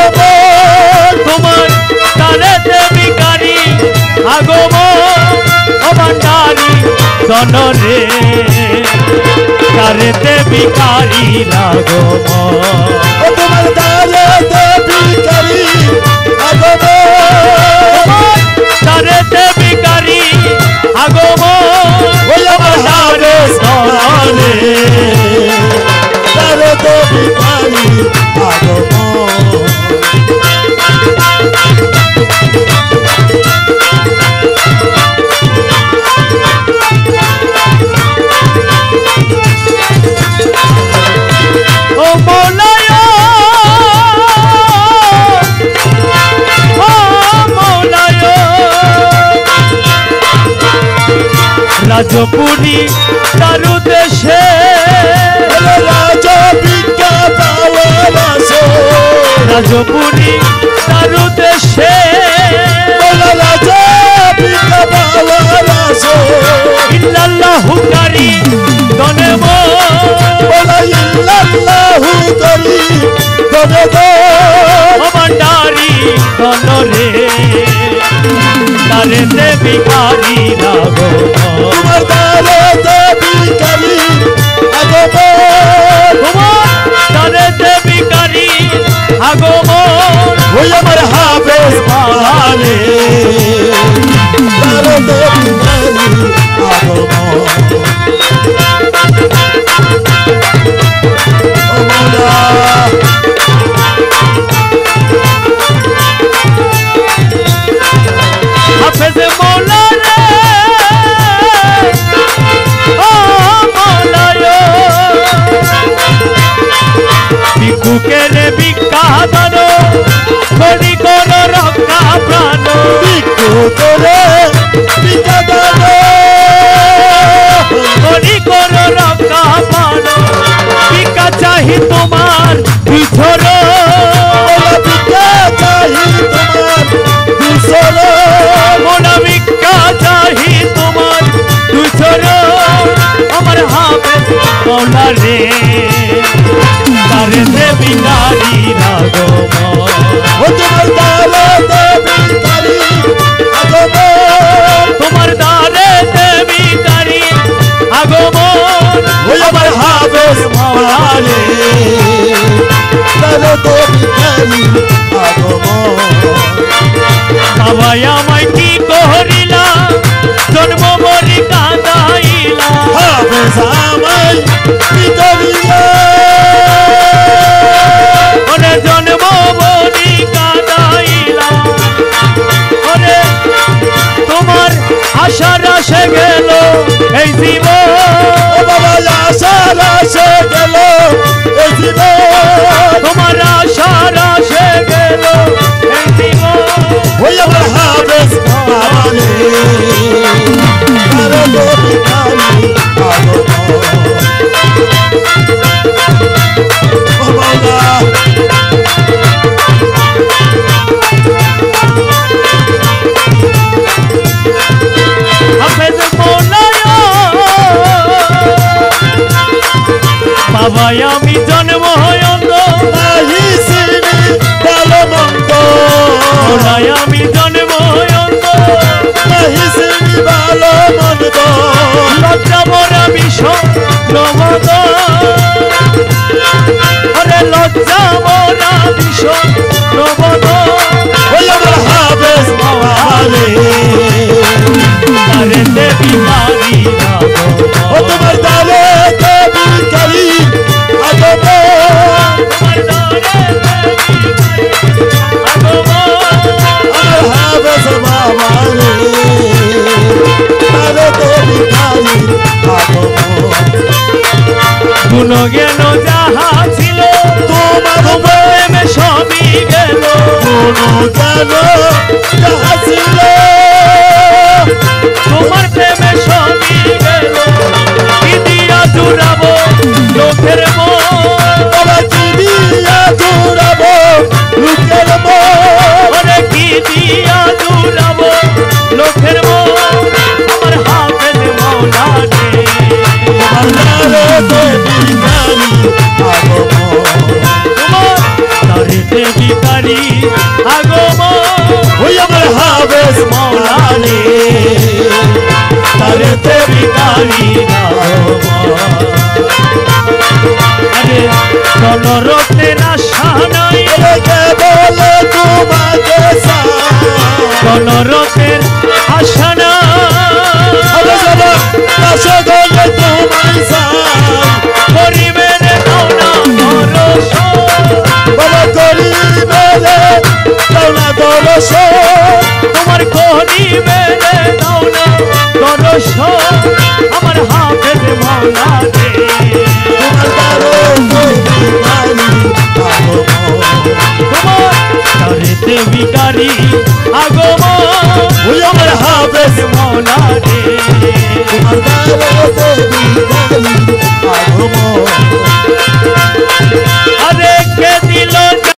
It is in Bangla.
আগমন তোমার তারেতে ভিখারি আগমন ও ভান্ডারি জনরে তারেতে ভিখারি আগমন ও তোমার দ্বারেতে ভিখারি আগমন তারেতে ভিখারি আগমন ওই আমার হাবেস জনরে দ্বারেতে ভিখারি আগমন ও মৌলায় ও মৌলায় রাজপুরী তারু দেশে রাজা ভিক্ষা পাওয়ার আসে রাজপুরী তারু দেশে রাজা ভিক্ষা পাওয়ার আসে ইল্লাল্লাহু কারি দনেম ইল্লাল্লাহু করি তবে তো ও ভান্ডারি দনরে তারেতে ভিখারি আগমন তোমার দ্বারেতে ভিখারি আগমন তোমার তারেতে ভিখারি আগমন ওই আমার হাফেজ পালে দ্বারেতে ভিখারি আগমন ও মৌলা হাফেজ মৌলা রে ও মৌলা রে ভিক্ষুকে রে ভিক্ষা দান করি কর রক্ষা প্রাণ ভিক্ষু করে ভিক্ষা দান করি কর রক্ষা প্রাণ ভিক্ষা চাহি তোমার বিছর ভিক্ষা চাহি তোমার দুসর মোরা ভিক্ষা চাহি তোমার বিছর আমার হাফেজ মৌলা রে তারেতে ভিখারি আগমন ও তোমার দ্বারেতে ভিখারি আগমন তোমার দ্বারেতে ভিখারি আগমন ওই আমার হাফেজ মৌলা রে দ্বারেতে ভিখারি আগমন বাবাই আমায় কি করিলা জন্ম মরি কাঁদাইলা হাফেজ আমায় ভিখারিয়া ওরে জন্ম মরি কাঁদাইলা ওরে তোমার আশার আসে গেল এই জীবন ও বাবা আশার আসে গেল এই জীবন তোমার আশার আসে গেল এই জীবন ওই আমার হাফেজ বাবালে দ্বারেতে ভিখারি আগমন ও মৌলা হাফেজ মৌলায় বাবাই আমি জন্ম হয়ঙ্গ নাহি চিনি ভালো মন্দ মৌলায় আমি জন্ম হয়ঙ্গ নাহি চিনি ভালো মন্দ লজ্জা মোরা ভীষণ প্রমোদ ওরে লজ্জা মোরা ভীষণ প্রমোদ ওই আমার হাফেজ বাবালে তারেতে ভিখারি ও তোমার দ্বারেতে ভিখারি আগমন তোমার দ্বারেতে ভিখারি আগমন আমার হাফেজ বাবালে দ্বারেতে ভিখারি আগমন গুণ জ্ঞান যাহা ছিল তোমার প্রেমে সবই গেল কোনো যেন যাহা ছিল তোমার প্রেমে সবই গেল কি দিয়া জুড়াবো লোকের মন বাবা কি দিয়া জুড়াবো লোকের মন ওরে কি দিয়া জুড়াবো লোকের মন আমার হাফেজ মৌলা রে তোমার দ্বারেতে ভিখারি আগমন তোমার তরেতে ভিখারি আগমন ওই আমার হাফেজ মৌলা রে তরেতে ভিখারি আগমন আরে কোন রত্নের আশা নাই কে বলে তোমাকে কোন রত্নের আশা কাছে গলে তোমায় গরিবে রে দাও না দর্শন বলে গরিবে রে দাও না দর্শন তোমার গরিবে রে দাও না দর্শন আমার হাফেজ মৌলা রে তোমার তোমার তরেতে ভিখারি আগমন ওই আমার হাফেজ মৌলা রে তোমার আগমন